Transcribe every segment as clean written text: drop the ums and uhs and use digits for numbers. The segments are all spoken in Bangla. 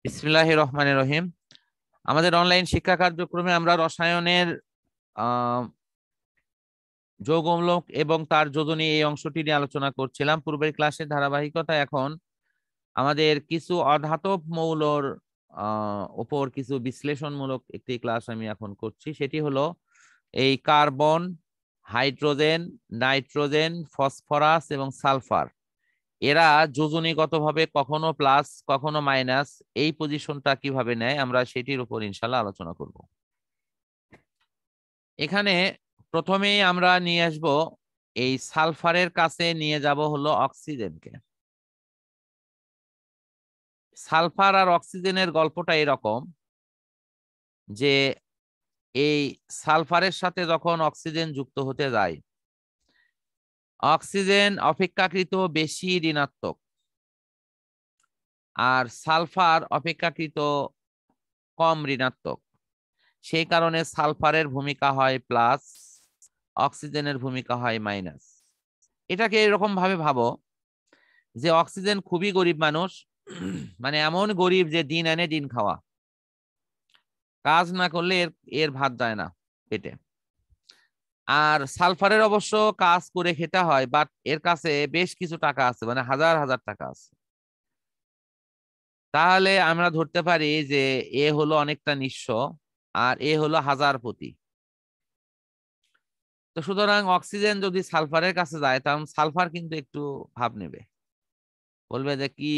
বিসমিল্লাহির রহমানির রহিম। আমাদের অনলাইন শিক্ষা কার্যক্রমে আমরা রসায়নের যৌগমূলক এবং তার যোজনী এই অংশটি নিয়ে আলোচনা করছিলাম পূর্বের ক্লাসের ধারাবাহিকতা। এখন আমাদের কিছু অধাতব মৌলর উপর কিছু বিশ্লেষণমূলক একটি ক্লাস আমি এখন করছি। সেটি হলো এই কার্বন, হাইড্রোজেন, নাইট্রোজেন, ফসফরাস এবং সালফার, এরা যোজনীগতভাবে কখনো প্লাস কখনো মাইনাস এই পজিশনটা কিভাবে নেয় আমরা সেটির উপর ইনশাল্লাহ আলোচনা করব। এখানে প্রথমেই আমরা নিয়ে আসব এই সালফারের কাছে নিয়ে যাব হলো অক্সিজেনকে। সালফার আর অক্সিজেনের গল্পটা এরকম যে এই সালফারের সাথে যখন অক্সিজেন যুক্ত হতে যায়, অক্সিজেন অপেক্ষাকৃত বেশি ঋণাত্মক আর সালফার অপেক্ষাকৃত কম ঋণাত্মক। সেই কারণে সালফারের ভূমিকা হয় প্লাস, অক্সিজেনের ভূমিকা হয় মাইনাস। এটাকে এরকম ভাবে ভাবো যে অক্সিজেন খুবই গরিব মানুষ, মানে এমন গরিব যে দিন আনে দিন খাওয়া, কাজ না করলে এর ভাত যায় না পেটে। আর সালফারের অবশ্য কাজ করে খেতে হয়, বাট এর কাছে বেশ কিছু টাকা আছে, মানে হাজার হাজার টাকা আছে। তাহলে আমরা ধরতে পারি যে এ হলো অনেকটা নিঃস্ব আর এ হলো হাজারপতি। তো সুতরাং অক্সিজেন যদি সালফারের কাছে যায় তাহলে সালফার কিন্তু একটু ভাব নেবে, বলবে যে কি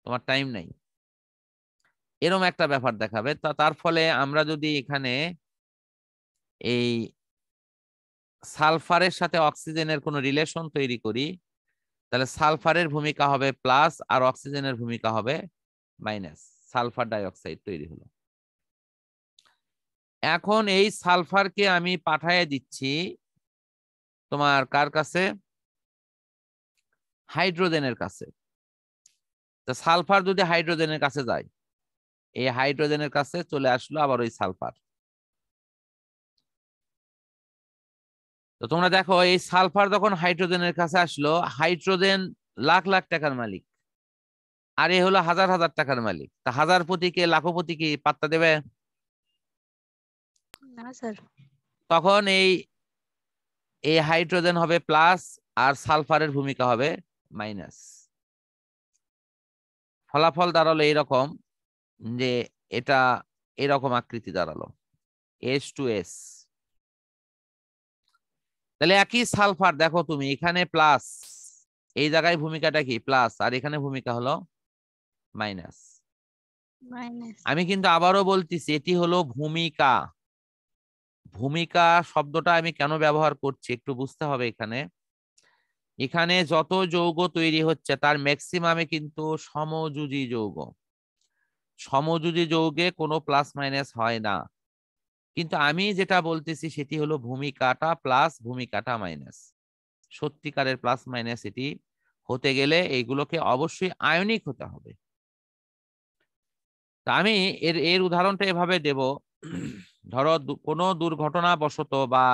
তোমার টাইম নাই, এরকম একটা ব্যাপার দেখাবে। তার ফলে আমরা যদি এখানে এই সালফারের সাথে অক্সিজেনের কোনো রিলেশন তৈরি করি, তাহলে সালফারের ভূমিকা হবে প্লাস আর অক্সিজেনের ভূমিকা হবে মাইনাস, সালফার ডাইঅক্সাইড তৈরি হলো। এখন এই সালফারকে আমি পাঠিয়ে দিচ্ছি তোমার কার কাছে, হাইড্রোজেনের কাছে। তো সালফার যদি হাইড্রোজেনের কাছে যায়, এই হাইড্রোজেনের কাছে চলে আসলো আবার ওই সালফার। তো তোমরা দেখো এই সালফার যখন হাইড্রোজেনের কাছে আসলো, হাইড্রোজেন লাখ লাখ টাকার মালিক আর এ হলো হাজার হাজার টাকার মালিক। তা হাজারপতিকে লাখপতিকে পাত্তা দেবে না স্যার। তখন এই এই হাইড্রোজেন হবে প্লাস আর সালফারের ভূমিকা হবে মাইনাস। ফলাফল দাঁড়ালো এইরকম যে এটা এরকম আকৃতি দাঁড়ালো H2S। তাহলে একই সালফার দেখো তুমি এখানে প্লাস, এই জায়গায় ভূমিকাটা কি প্লাস আর এখানে ভূমিকা হলো মাইনাস। আমি কিন্তু আবারও বলতেছি এটি হলো ভূমিকা। ভূমিকা শব্দটা আমি কেন ব্যবহার করছি একটু বুঝতে হবে। এখানে এখানে যত যৌগ তৈরি হচ্ছে তার ম্যাক্সিমামে কিন্তু সমযোজী যৌগ। সমযোজী যৌগে কোনো প্লাস মাইনাস হয় না, কিন্তু আমি যেটা বলতেছি সেটি হলো ভূমিকাটা প্লাস ভূমিকাটা মাইনাস। সত্যিকারের প্লাস মাইনাস এটি হতে গেলে এইগুলোকে অবশ্যই আয়নিক হতে হবে। তা আমি এর এর উদাহরণটা এভাবে দেব, ধরো কোনো দুর্ঘটনাবশত বা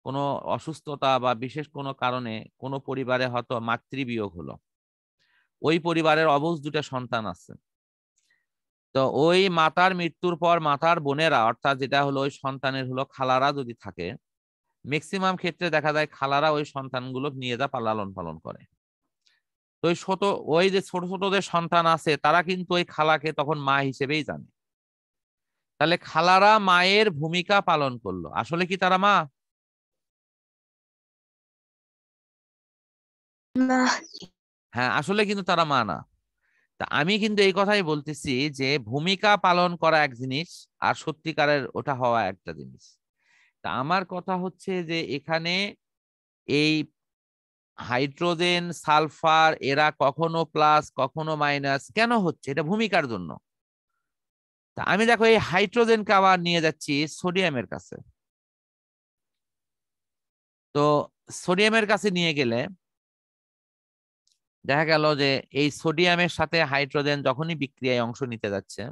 কোনো অসুস্থতা বা বিশেষ কোনো কারণে কোনো পরিবারে হয়তো মাতৃবিয়োগ হলো, ওই পরিবারের অবুঝ দুটো সন্তান আছে। তো ওই মাতার মৃত্যুর পর মাতার বোনেরা, অর্থাৎ যেটা হলো ওই সন্তানের হলো খালারা যদি থাকে, ম্যাক্সিমাম ক্ষেত্রে দেখা যায় খালারা ওই সন্তানগুলো নিয়ে যা লালন পালন করে। তো ওই যে ছোট ছোট যে সন্তান আছে তারা কিন্তু ওই খালাকে তখন মা হিসেবেই জানে। তাহলে খালারা মায়ের ভূমিকা পালন করলো, আসলে কি তারা মা? না। হ্যাঁ, আসলে কিন্তু তারা মা না। তা আমি কিন্তু এই কথাই বলতেছি যে ভূমিকা পালন করা এক জিনিস আর সত্যিকারের ওটা হওয়া একটা জিনিস। তা আমার কথা হচ্ছে যে এখানে এই হাইড্রোজেন সালফার এরা কখনো প্লাস কখনো মাইনাস কেন হচ্ছে, এটা ভূমিকার জন্য। তা আমি দেখো এই হাইড্রোজেনকে আবার নিয়ে যাচ্ছি সোডিয়ামের কাছে। তো সোডিয়ামের কাছে নিয়ে গেলে দেখা গেল যে এই সোডিয়ামের সাথে হাইড্রোজেন যখনই বিক্রিয়ায় অংশ নিতে যাচ্ছে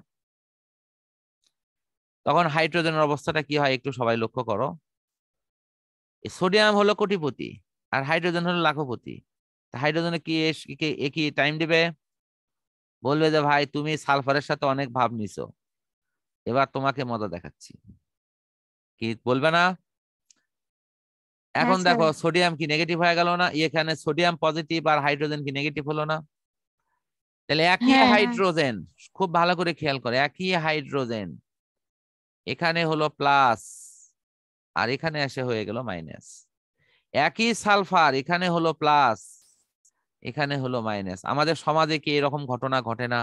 তখন হাইড্রোজেনের অবস্থাটা কি হয় একটু সবাই লক্ষ্য করো। সোডিয়াম হলো কোটিপতি আর হাইড্রোজেন হলো লাখপতি। হাইড্রোজেনে কি কি টাইম দিবে? বলবে যে ভাই তুমি সালফারের সাথে অনেক ভাব নিছো, এবার তোমাকে মজা দেখাচ্ছি। কি বলবে না? এখন দেখো সোডিয়াম কি নেগেটিভ হয়ে গেল না, এখানে সোডিয়াম পজিটিভ আর হাইড্রোজেন কি নেগেটিভ হলো না? তাহলে একই হাইড্রোজেন, খুব ভালো করে খেয়াল করে, একই হাইড্রোজেন এখানে হলো প্লাস আর এখানে এসে হয়ে গেল মাইনাস। একই সালফার এখানে হলো প্লাস, এখানে হলো মাইনাস। আমাদের সমাজে কি এরকম ঘটনা ঘটে না?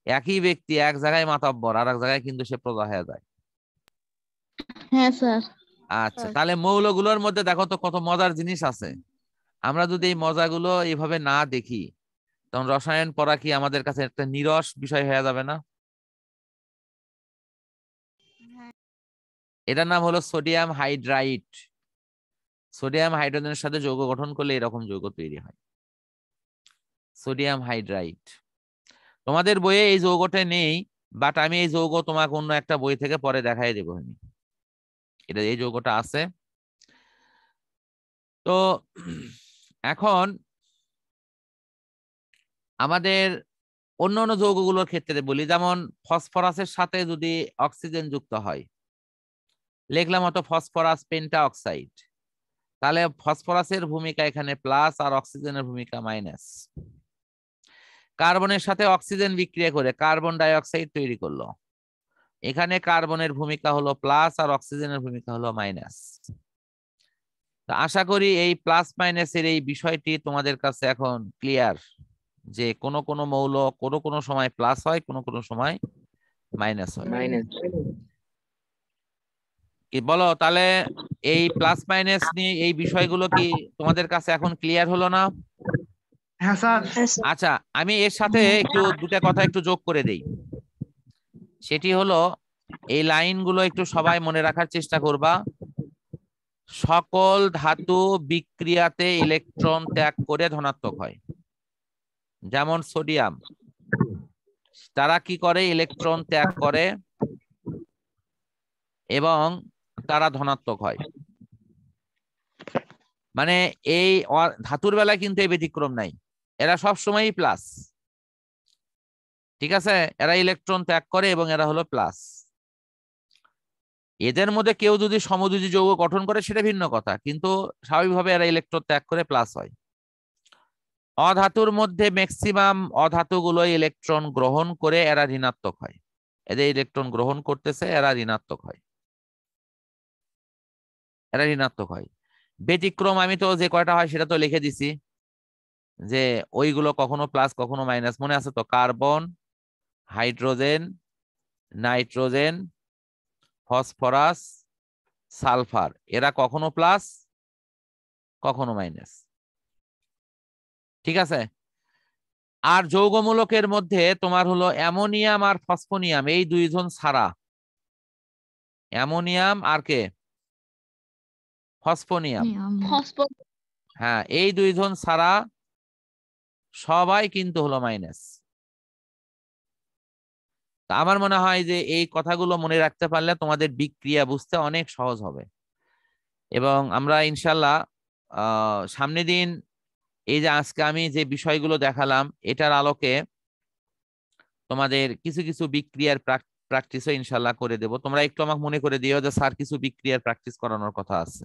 একই ব্যক্তি এক জায়গায় মাতব্বর, আর এক জায়গায় কিন্তু সে প্রজা হয়ে যায়। হ্যাঁ স্যার। আচ্ছা, তাহলে মৌলগুলোর মধ্যে দেখো তো কত মজার জিনিস আছে। আমরা যদি এই মজাগুলো এইভাবে না দেখি, তখন রসায়ন পড়া কি আমাদের কাছে একটা নিরস বিষয় হয়ে যাবে না? এটার নাম হলো সোডিয়াম হাইড্রাইড। সোডিয়াম হাইড্রোজেনের সাথে যৌগ গঠন করলে এরকম যৌগ তৈরি হয়, সোডিয়াম হাইড্রাইড। তোমাদের বইয়ে এই যৌগটা নেই, বাট আমি এই যৌগ তোমাকে অন্য একটা বই থেকে পরে দেখাই দেবো। এটা এই যৌগটা আছে। তো এখন আমাদের অন্য অন্য যৌগগুলোর ক্ষেত্রে বলি, যেমন ফসফরাসের সাথে যদি অক্সিজেন যুক্ত হয়, লিখলাম হতো ফসফরাস পেন্টা অক্সাইড, তাহলে ফসফরাসের ভূমিকা এখানে প্লাস আর অক্সিজেনের ভূমিকা মাইনাস। কার্বনের সাথে অক্সিজেন বিক্রিয়া করে কার্বন ডাই অক্সাইড তৈরি করলো, এখানে কার্বনের ভূমিকা হলো প্লাস আর অক্সিজেনের ভূমিকা হলো মাইনাস। আশা করি এই প্লাস মাইনাসের এই বিষয়টি তোমাদের কাছে এখন ক্লিয়ার, যে কোন কোন মৌল কোন কোন সময় প্লাস হয়, কোন কোন সময় মাইনাস হয়। কি বলো তাহলে, এই প্লাস মাইনাস নিয়ে এই বিষয়গুলো কি তোমাদের কাছে এখন ক্লিয়ার হলো না? হ্যাঁ স্যার। আচ্ছা, আমি এর সাথে একটু দুটা কথা একটু যোগ করে দেই। সেটি হলো, এই লাইনগুলো একটু সবাই মনে রাখার চেষ্টা করবা। সকল ধাতু বিক্রিয়াতে ইলেকট্রন ত্যাগ করে ধনাত্মক হয়। যেমন সোডিয়াম, তারা কি করে? ইলেকট্রন ত্যাগ করে এবং তারা ধনাত্মক হয়। মানে এই ধাতুর বেলায় কিন্তু এই ব্যতিক্রম নাই, এরা সব সময়ই প্লাস। ঠিক আছে, এরা ইলেকট্রন ত্যাগ করে এবং এরা হলো প্লাস। এদের মধ্যে কেউ যদি সমযোজী যৌগ গঠন করে সেটা ভিন্ন কথা, কিন্তু স্বাভাবিকভাবে এরা ইলেকট্রন ত্যাগ করে প্লাস হয়। অধাতুর মধ্যে ম্যাক্সিমাম অধাতুগুলো ইলেকট্রন গ্রহণ করে এরা ঋণাত্মক হয়। এদের ইলেকট্রন গ্রহণ করতেছে, এরা ঋণাত্মক হয়, এরা ঋণাত্মক হয়। ব্যতিক্রম আমি তো যে কয়টা হয় সেটা তো লিখে দিছি, যে ওইগুলো কখনো প্লাস কখনো মাইনাস। মনে আছে তো? Carbon, hydrogen, nitrogen, phosphorus, sulphur, এরা কখনো প্লাস কখনো মাইনাস। ঠিক আছে। আর যৌগমূলকের মধ্যে তোমার হলো অ্যামোনিয়াম আর ফসফোনিয়াম, এই দুইজন ছাড়া, অ্যামোনিয়াম আর কে? ফসফোনিয়াম। হ্যাঁ, এই দুইজন ছাড়া সবাই কিন্তু হলো মাইনাস। আমার মনে হয় যে এই কথাগুলো মনে রাখতে পারলে তোমাদের বিক্রিয়া বুঝতে অনেক সহজ হবে। এবং আমরা ইনশাল্লাহ সামনের দিন এই যে আজকে আমি যে বিষয়গুলো দেখালাম এটার আলোকে তোমাদের কিছু কিছু বিক্রিয়ার প্র্যাকটিসও ইনশাল্লাহ করে দেব। তোমরা একটু আমাকে মনে করে দিও যে স্যার কিছু বিক্রিয়ার প্র্যাকটিস করানোর কথা আছে।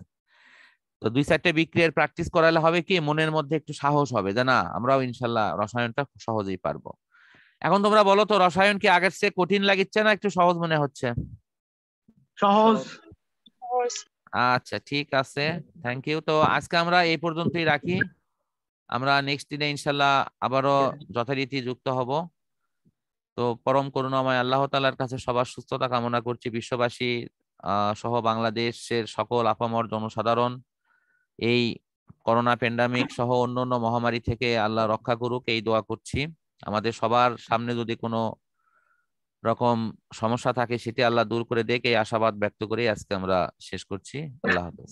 তো 2-4টে বিক্রিয়ার প্র্যাকটিস করালে হবে কি, মনের মধ্যে একটু সাহস হবে যে না, আমরাও ইনশাল্লাহ রসায়নটা খুব সহজেই পারবো। এখন তোমরা বলো তো, রসায়ন কি আগের চেয়ে কঠিন লাগছে না একটু সহজ মনে হচ্ছে? সহজ। আচ্ছা, ঠিক আছে, থ্যাংক ইউ। তো আজকে আমরা এই পর্যন্তই রাখি। আমরা নেক্সট দিনে ইনশাল্লাহ আবারও যথারীতি যুক্ত হব। তো পরম করুণাময় আল্লাহ তাআলার কাছে সবার সুস্থতা কামনা করছি। বিশ্ববাসী সহ বাংলাদেশের সকল আপামর জনসাধারণ এই করোনা প্যান্ডামিক সহ অন্যান্য মহামারী থেকে আল্লাহ রক্ষা করুক, এই দোয়া করছি। আমাদের সবার সামনে যদি কোনো রকম সমস্যা থাকে সেটি আল্লাহ দূর করে দেখ, এই আশাবাদ ব্যক্ত করে আজকে আমরা শেষ করছি। আল্লাহ হাফেজ।